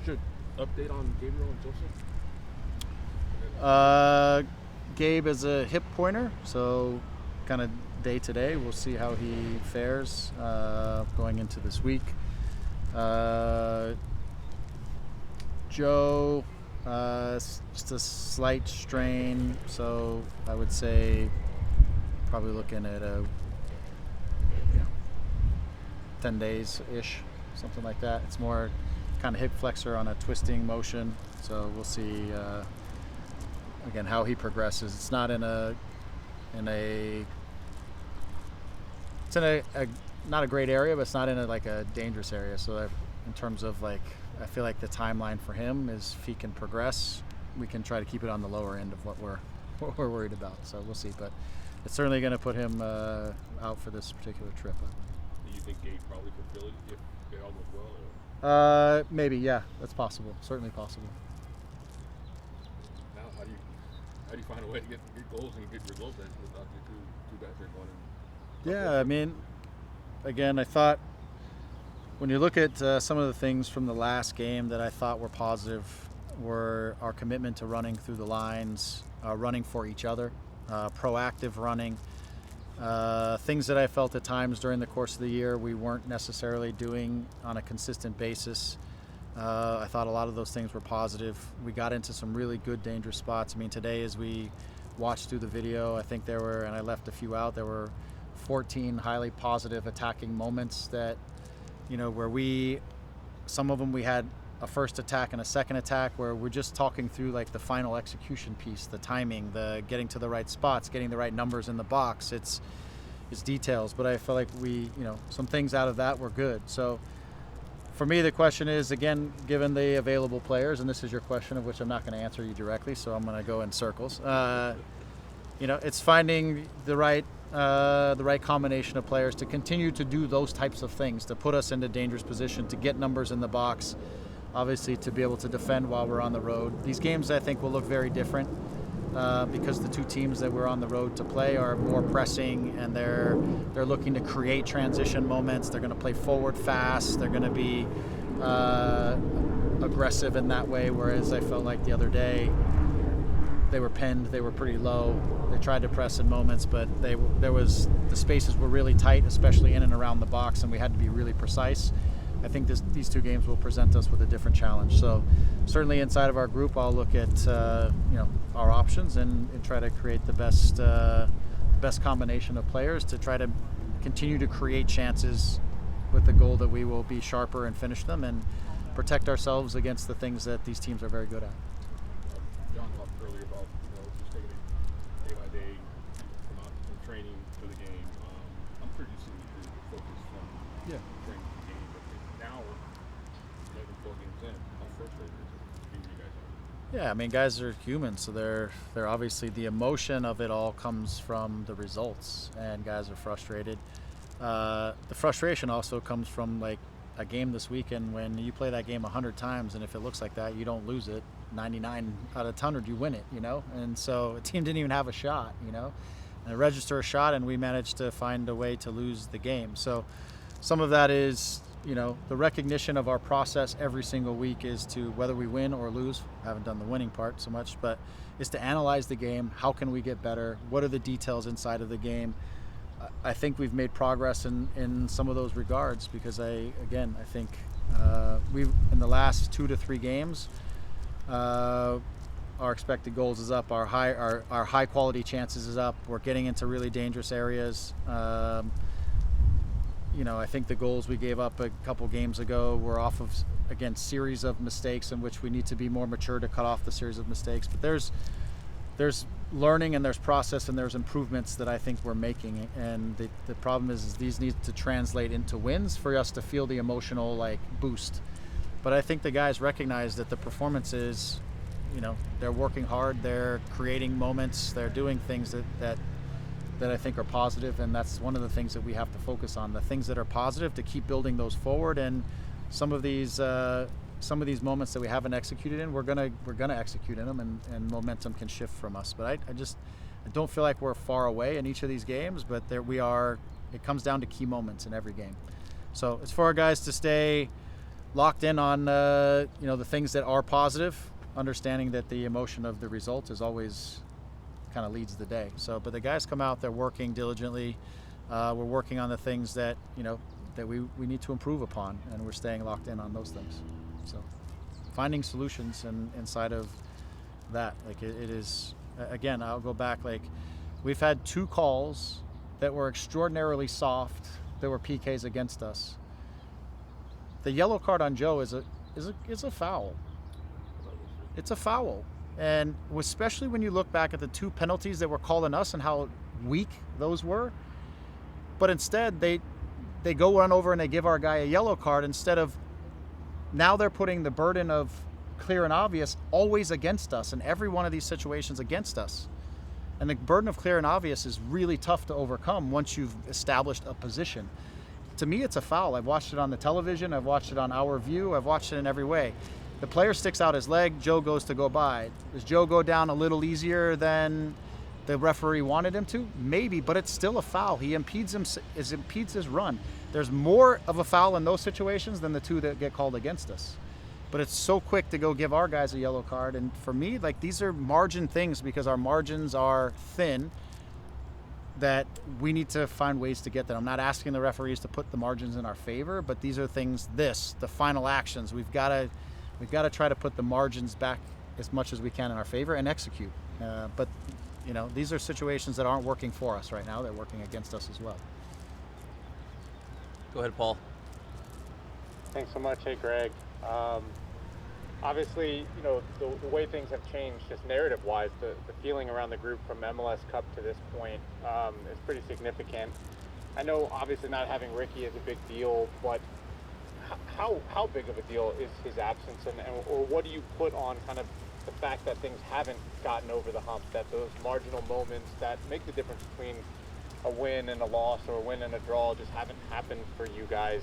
What's your update on Gabriel and Joseph? Gabe is a hip pointer, so kind of day to day. We'll see how he fares going into this week. Joe, just a slight strain, so I would say probably looking at 10 days-ish, something like that. It's more kind of hip flexor on a twisting motion, so we'll see again how he progresses. It's not in a not a great area, but it's not in a dangerous area. So in terms of I feel like the timeline for him is if he can progress, we can try to keep it on the lower end of what we're worried about. So we'll see, but it's certainly going to put him out for this particular trip. Do you think Gabe probably could fill it if it all goes well? Maybe, yeah, that's possible. Certainly possible. Now, how do you find a way to get goals and get results without the two guys there going in? Yeah, I mean, again, I thought when you look at some of the things from the last game that I thought were positive were our commitment to running through the lines, running for each other, proactive running, things that I felt at times during the course of the year we weren't necessarily doing on a consistent basis. I thought a lot of those things were positive. We got into some really good, dangerous spots. I mean, today as we watched through the video, I think there were, and I left a few out, there were 14 highly positive attacking moments that, where some of them we had a first attack and a second attack where we're just talking through the final execution piece, the timing, the getting to the right spots, getting the right numbers in the box. It's details, but I feel like some things out of that were good. So for me, the question is, again, given the available players, and this is your question of which I'm not going to answer you directly, so I'm going to go in circles. It's finding the right combination of players to continue to do those types of things, to put us into dangerous position, to get numbers in the box, obviously to be able to defend while we're on the road. These games, I think, will look very different because the two teams that we're on the road to play are more pressing, and they're looking to create transition moments. They're going to play forward fast. They're going to be aggressive in that way, whereas I felt like the other day they were pinned, they were pretty low. They tried to press in moments, but the spaces were really tight, especially in and around the box, and we had to be really precise. I think these two games will present us with a different challenge. So certainly inside of our group, I'll look at our options and try to create the best combination of players to try to continue to create chances with the goal that we will be sharper and finish them and protect ourselves against the things that these teams are very good at. John talked earlier about just taking it day by day, from out from training to the game. I'm pretty sure you focus from training to the game, but now 11, 12 games in, how frustrated is it for you guys are? Yeah, I mean, guys are human, so they're obviously, the emotion of it all comes from the results, and guys are frustrated. The frustration also comes from a game this weekend when you play that game 100 times, and if it looks like that, you don't lose it. 99 out of 100, you win it, and so a team didn't even have a shot, and register a shot, and we managed to find a way to lose the game. So some of that is, the recognition of our process every single week is to, whether we win or lose, I haven't done the winning part so much, but is to analyze the game. How can we get better? What are the details inside of the game? I think we've made progress in some of those regards because I think we've, in the last 2 to 3 games, our expected goals is up, our high quality chances is up. We're getting into really dangerous areas. I think the goals we gave up a couple games ago were off of, again, series of mistakes in which we need to be more mature to cut off the series of mistakes. But there's learning and there's process and there's improvements that I think we're making. And the problem is these need to translate into wins for us to feel the emotional boost. But I think the guys recognize that the performance is, they're working hard, they're creating moments, they're doing things that I think are positive, and that's one of the things that we have to focus on. The things that are positive, to keep building those forward, and some of these moments that we haven't executed in, we're gonna execute in them, and momentum can shift from us. But I don't feel like we're far away in each of these games, but there we are. It comes down to key moments in every game. So it's for our guys to stay locked in on the things that are positive, understanding that the emotion of the result is always kind of leads the day. So, but the guys come out, they're working diligently. We're working on the things that that we need to improve upon, and we're staying locked in on those things. So, finding solutions inside of that, like it is. Again, I'll go back. Like, we've had 2 calls that were extraordinarily soft, that were PKs against us. The yellow card on Joe is a foul. It's a foul, and especially when you look back at the 2 penalties that were called on us and how weak those were. But instead, they go run over and they give our guy a yellow card instead of. Now they're putting the burden of clear and obvious always against us, in every one of these situations against us. And the burden of clear and obvious is really tough to overcome once you've established a position. To me, it's a foul. I've watched it on the television. I've watched it on Our View. I've watched it in every way. The player sticks out his leg. Joe goes to go by. Does Joe go down a little easier than the referee wanted him to? Maybe, but it's still a foul. He impedes his run. There's more of a foul in those situations than the 2 that get called against us. But it's so quick to go give our guys a yellow card. And for me, like, these are margin things, because our margins are thin, that we need to find ways to get them. I'm not asking the referees to put the margins in our favor, but these are things, the final actions, we've got to try to put the margins back as much as we can in our favor and execute. But these are situations that aren't working for us right now. They're working against us as well. Go ahead, Paul. Thanks so much. Hey, Greg. Obviously, the way things have changed, just narrative-wise, the feeling around the group from MLS Cup to this point is pretty significant. I know, obviously, not having Ricky is a big deal, but how big of a deal is his absence, or what do you put on kind of the fact that things haven't gotten over the hump, that those marginal moments that make the difference between a win and a loss or a win and a draw just haven't happened for you guys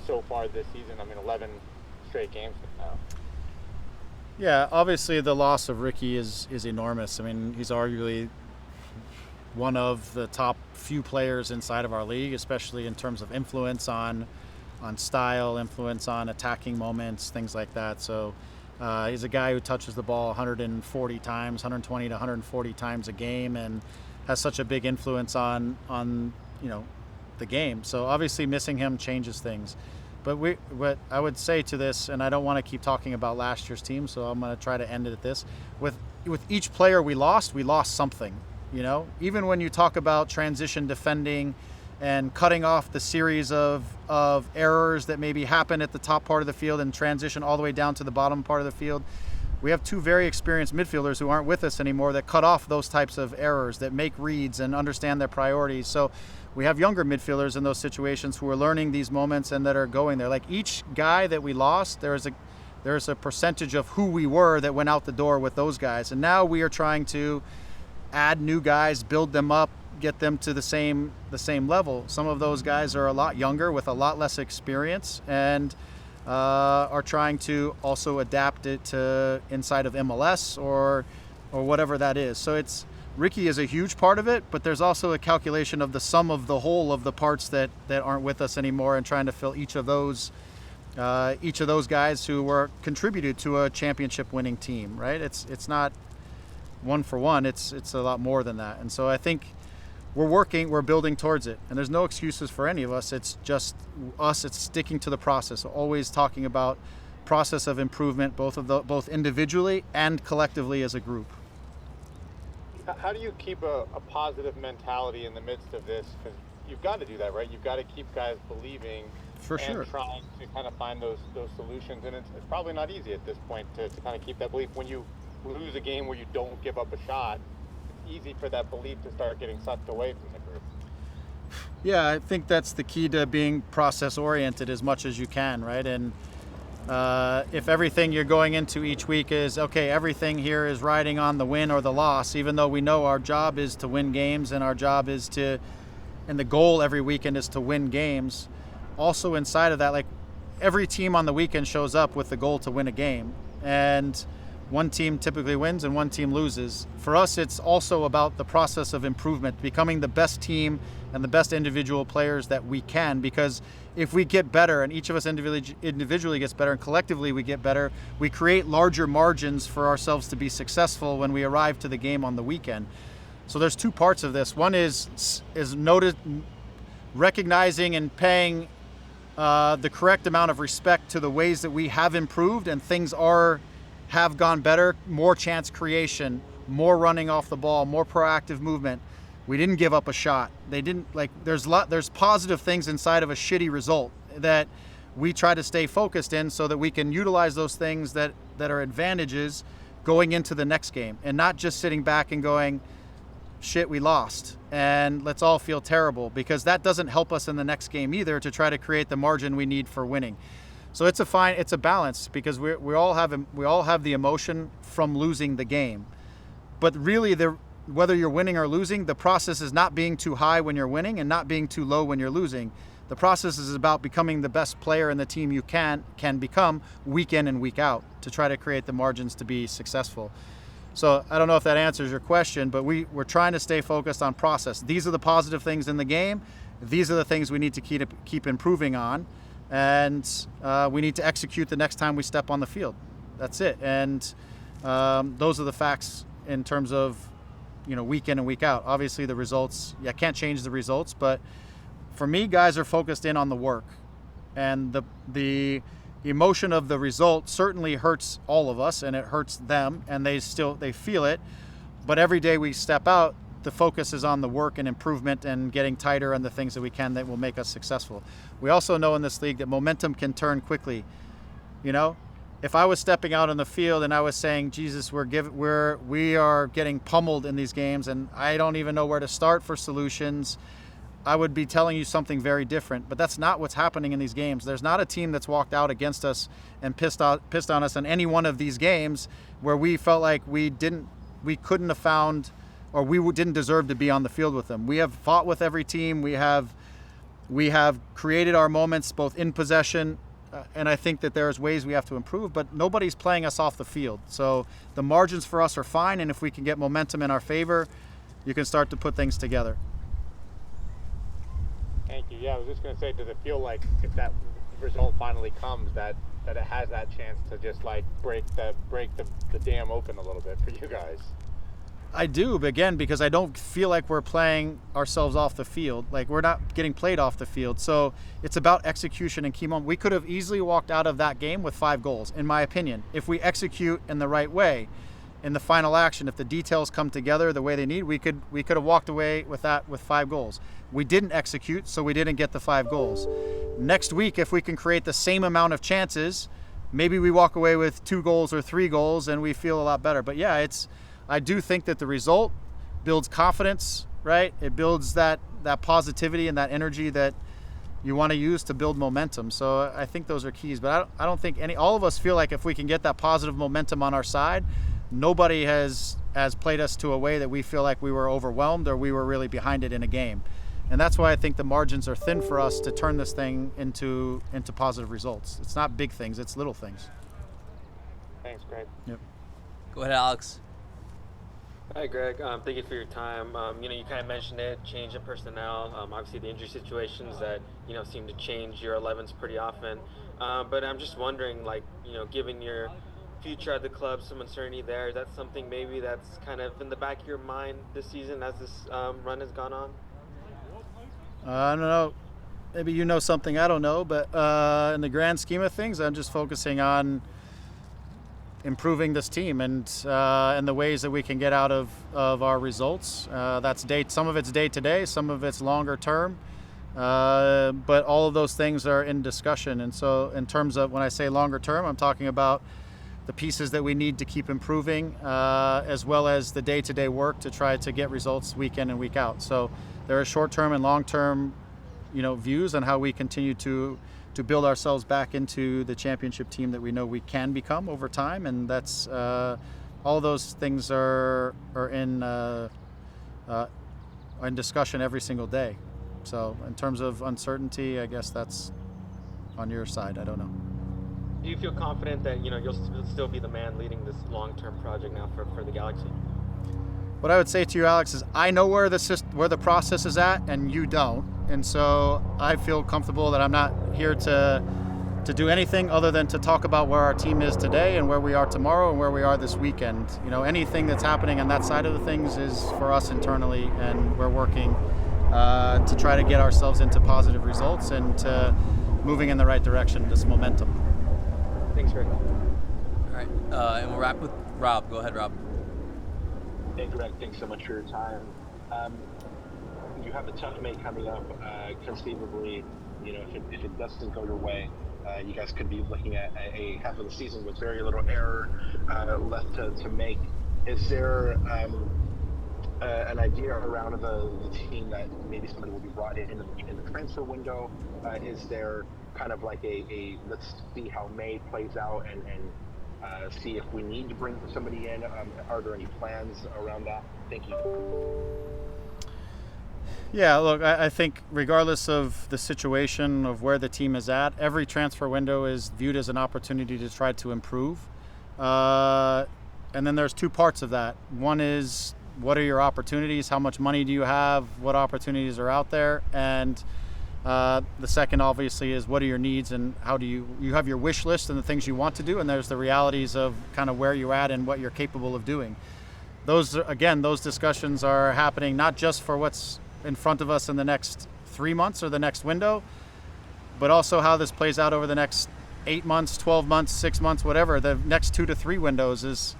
so far this season? I mean, 11 straight games now. Yeah, obviously the loss of Ricky is enormous. I mean, he's arguably one of the top few players inside of our league, especially in terms of influence on style, influence on attacking moments, things like that. So he's a guy who touches the ball 140 times, 120 to 140 times a game, and has such a big influence on the game. So obviously missing him changes things. But what I would say to this, and I don't want to keep talking about last year's team, so I'm going to try to end it at this. With each player we lost something. Even when you talk about transition defending and cutting off the series of errors that maybe happen at the top part of the field and transition all the way down to the bottom part of the field, we have 2 very experienced midfielders who aren't with us anymore that cut off those types of errors, that make reads and understand their priorities. So we have younger midfielders in those situations who are learning these moments and that are going there. Like, each guy that we lost, there's a percentage of who we were that went out the door with those guys. And now we are trying to add new guys, build them up, get them to the same level. Some of those guys are a lot younger with a lot less experience, and are trying to also adapt it to inside of MLS or whatever that is. So Ricky is a huge part of it, but there's also a calculation of the sum of the whole of the parts that aren't with us anymore, and trying to fill each of those guys who were contributed to a championship winning team, right? It's not one for one. It's a lot more than that. And so I think we're building towards it, and there's no excuses for any of us. It's just us. It's sticking to the process, always talking about process of improvement, both individually and collectively as a group. How do you keep a positive mentality in the midst of this? Because you've got to do that, right? You've got to keep guys believing for sure, and trying to kind of find those solutions. And it's probably not easy at this point to kind of keep that belief. When you lose a game where you don't give up a shot, it's easy for that belief to start getting sucked away from the group. Yeah, I think that's the key to being process oriented as much as you can, right? And if everything you're going into each week is, okay, everything here is riding on the win or the loss, even though we know our job is to win games and our job is and the goal every weekend is to win games. Also inside of that, like, every team on the weekend shows up with the goal to win a game. And one team typically wins and one team loses. For us, it's also about the process of improvement, becoming the best team and the best individual players that we can, because if we get better and each of us individually gets better and collectively we get better, we create larger margins for ourselves to be successful when we arrive to the game on the weekend. So there's two parts of this. One is recognizing and paying the correct amount of respect to the ways that we have improved and things have gone better, more chance creation, more running off the ball, more proactive movement. We didn't give up a shot. They didn't there's positive things inside of a shitty result that we try to stay focused in so that we can utilize those things that are advantages going into the next game, and not just sitting back and going, shit, we lost and let's all feel terrible, because that doesn't help us in the next game either to try to create the margin we need for winning. So it's a balance, because we all have the emotion from losing the game, but really whether you're winning or losing, the process is not being too high when you're winning and not being too low when you're losing. The process is about becoming the best player in the team you can become week in and week out to try to create the margins to be successful. So I don't know if that answers your question, but we're trying to stay focused on process. These are the positive things in the game. These are the things we need to keep improving on, and we need to execute the next time we step on the field. That's it. And those are the facts in terms of week in and week out. Obviously the results, I can't change the results, but for me, guys are focused in on the work, and the emotion of the result certainly hurts all of us and it hurts them, and they feel it. But every day we step out, the focus is on the work and improvement and getting tighter on the things that we can that will make us successful. We also know in this league that momentum can turn quickly. If I was stepping out on the field and I was saying, Jesus, we are getting pummeled in these games and I don't even know where to start for solutions, I would be telling you something very different. But that's not what's happening in these games. There's not a team that's walked out against us and pissed on us in any one of these games where we felt like we couldn't have found, or we didn't deserve to be on the field with them. We have fought with every team. We have created our moments both in possession, and I think that there's ways we have to improve, but nobody's playing us off the field. So the margins for us are fine, and if we can get momentum in our favor, you can start to put things together. Thank you. Yeah, I was just going to say, does it feel like if that result finally comes, that it has that chance to just break the dam open a little bit for you guys? I do, but again, because I don't feel like we're playing ourselves off the field. Like, we're not getting played off the field. So it's about execution and key moment. We could have easily walked out of that game with 5 goals, in my opinion, if we execute in the right way in the final action. If the details come together the way they need, we could have walked away with that with 5 goals. We didn't execute, so we didn't get the 5 goals. Next week, if we can create the same amount of chances, maybe we walk away with 2 goals or 3 goals and we feel a lot better. But yeah, I do think that the result builds confidence, right? It builds that positivity and that energy that you want to use to build momentum. So I think those are keys. But I don't think all of us feel like if we can get that positive momentum on our side, nobody has played us to a way that we feel like we were overwhelmed or we were really behind it in a game. And that's why I think the margins are thin for us to turn this thing into positive results. It's not big things, it's little things. Thanks, Greg. Yep. Go ahead, Alex. Hi, Greg. Thank you for your time. You kind of mentioned it, change in personnel. Obviously, the injury situations that seem to change your 11s pretty often. But I'm just wondering, given your future at the club, some uncertainty there, is that something maybe that's kind of in the back of your mind this season as this run has gone on? I don't know. Maybe you know something I don't know, but in the grand scheme of things, I'm just focusing on improving this team and the ways that we can get out of our results. Some of it's day to day, some of it's longer term, but all of those things are in discussion. And so in terms of when I say longer term, I'm talking about the pieces that we need to keep improving, as well as the day-to-day work to try to get results week in and week out. So there are short-term and long-term views on how we continue to build ourselves back into the championship team that we know we can become over time, and that's all of those things are in discussion every single day. So in terms of uncertainty, I guess that's on your side. I don't know. do you feel confident that you'll still be the man leading this long-term project now for the Galaxy? What I would say to you, Alex, is I know where the process is at, and you don't, and so I feel comfortable that I'm not here to do anything other than to talk about where our team is today and where we are tomorrow and where we are this weekend. Anything that's happening on that side of the things is for us internally, and we're working to try to get ourselves into positive results and to moving in the right direction, this momentum. Thanks, Greg. All right, and we'll wrap with Rob. Go ahead, Rob. Hey, Greg, thanks so much for your time. You have a tough May coming up. Conceivably, if it doesn't go your way, you guys could be looking at a half of the season with very little error left to make. Is there an idea around the team that maybe somebody will be brought in the transfer window? Is there kind of like a let's see how May plays out and see if we need to bring somebody in? Are there any plans around that? Thank you. Yeah, look, I think regardless of the situation of where the team is at, every transfer window is viewed as an opportunity to try to improve. And then there's two parts of that. One is, what are your opportunities? How much money do you have? What opportunities are out there? And the second, obviously, is what are your needs and how do you have your wish list and the things you want to do, and there's the realities of kind of where you're at and what you're capable of doing. Those discussions are happening not just for what's in front of us in the next 3 months or the next window, but also how this plays out over the next 8 months, 12 months, 6 months, whatever. The next 2 to 3 windows is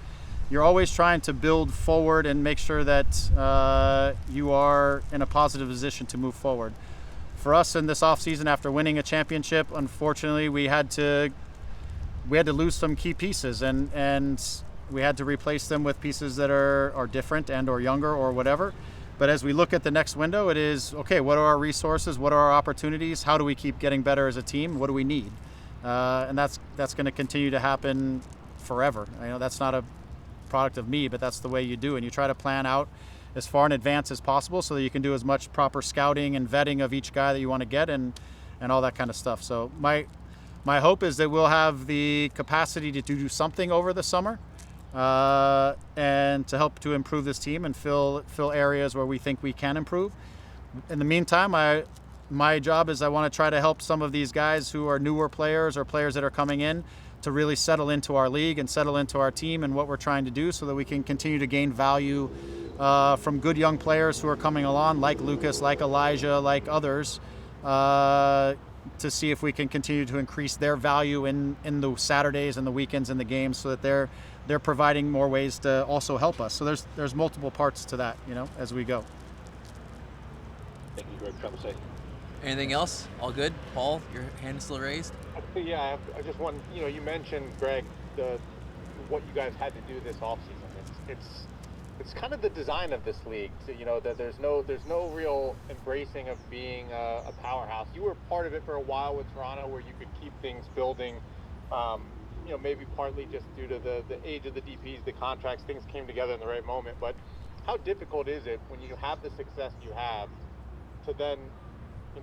you're always trying to build forward and make sure that you are in a positive position to move forward. For us in this offseason, after winning a championship, unfortunately, we had to lose some key pieces, and we had to replace them with pieces that are different and or younger or whatever. But as we look at the next window, it is, okay, what are our resources? What are our opportunities? How do we keep getting better as a team? What do we need? And that's going to continue to happen forever. I know that's not a product of me, but that's the way you do. And you try to plan out as far in advance as possible so that you can do as much proper scouting and vetting of each guy that you want to get and all that kind of stuff. So my hope is that we'll have the capacity to do something over the summer. And to help to improve this team and fill areas where we think we can improve. In the meantime, my job is I want to try to help some of these guys who are newer players or players that are coming in to really settle into our league and settle into our team and what we're trying to do so that we can continue to gain value from good young players who are coming along, like Lucas, like Elijah, like others, to see if we can continue to increase their value in the Saturdays and the weekends and the games so that they're providing more ways to also help us. So there's multiple parts to that, as we go. Thank you, Greg. Travel safe. Anything else? All good? Paul, your hand is still raised? Yeah, I just want, you mentioned, Greg, what you guys had to do this offseason. It's kind of the design of this league, that there's no real embracing of being a powerhouse. You were part of it for a while with Toronto where you could keep things building, maybe partly just due to the age of the DPs, the contracts, things came together in the right moment. But how difficult is it when you have the success you have to then, I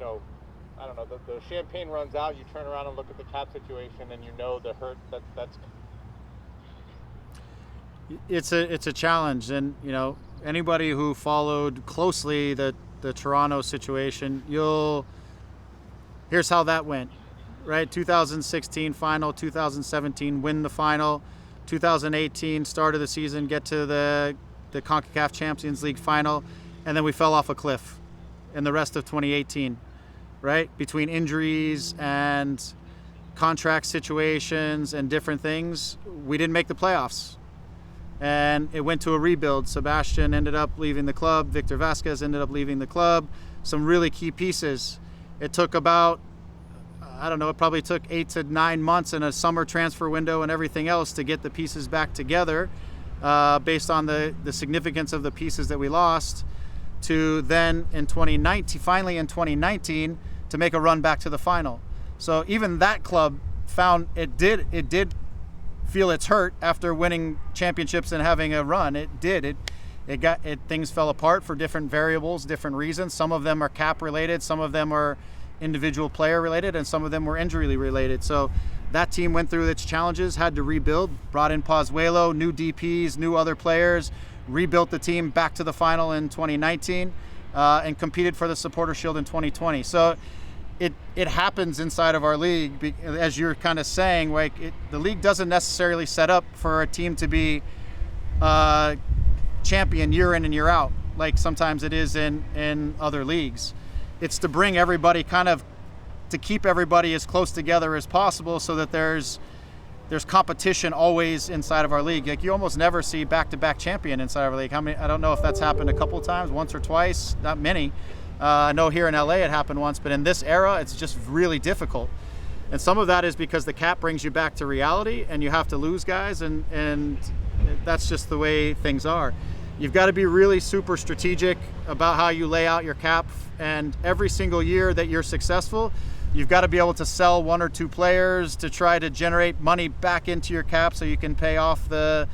don't know, the champagne runs out, you turn around and look at the cap situation and the hurt that's... It's a challenge, and anybody who followed closely the Toronto situation, here's how that went, right? 2016 final, 2017 win the final, 2018 start of the season, get to the CONCACAF Champions League final, and then we fell off a cliff in the rest of 2018, right? Between injuries and contract situations and different things, we didn't make the playoffs. And it went to a rebuild. Sebastian ended up leaving the club. Victor Vasquez ended up leaving the club. Some really key pieces. It took about, it probably took 8 to 9 months in a summer transfer window and everything else to get the pieces back together based on the significance of the pieces that we lost, to then finally in 2019, to make a run back to the final. So even that club found it did feel its hurt after winning championships and having a run. Things fell apart for different variables, different reasons. Some of them are cap related, some of them are individual player related, and some of them were injury related. So that team went through its challenges, had to rebuild, brought in Pozuelo, new DPs, new other players, rebuilt the team back to the final in 2019, and competed for the Supporter Shield in 2020. So it happens inside of our league, as you're kind of saying. Like the league doesn't necessarily set up for a team to be champion year in and year out, like sometimes it is in other leagues. It's to bring everybody to keep everybody as close together as possible, so that there's competition always inside of our league. Like you almost never see back-to-back champion inside of our league. I don't know if that's happened a couple times, once or twice, not many. I know here in LA it happened once, but in this era it's just really difficult. And some of that is because the cap brings you back to reality and you have to lose guys, and that's just the way things are. You've got to be really super strategic about how you lay out your cap, and every single year that you're successful, you've got to be able to sell one or two players to try to generate money back into your cap so you can pay off the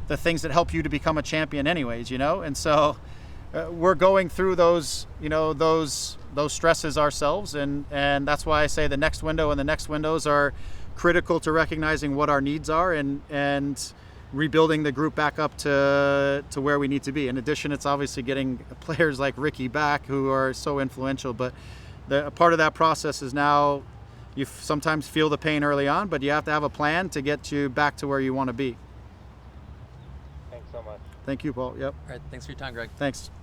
things that help you to become a champion anyways, And so we're going through those stresses ourselves, and that's why I say the next window and the next windows are critical to recognizing what our needs are and rebuilding the group back up to where we need to be. In addition, it's obviously getting players like Ricky back, who are so influential, but a part of that process is now you sometimes feel the pain early on, but you have to have a plan to get you back to where you want to be. Thanks so much. Thank you, Paul. Yep. All right, thanks for your time, Greg. Thanks.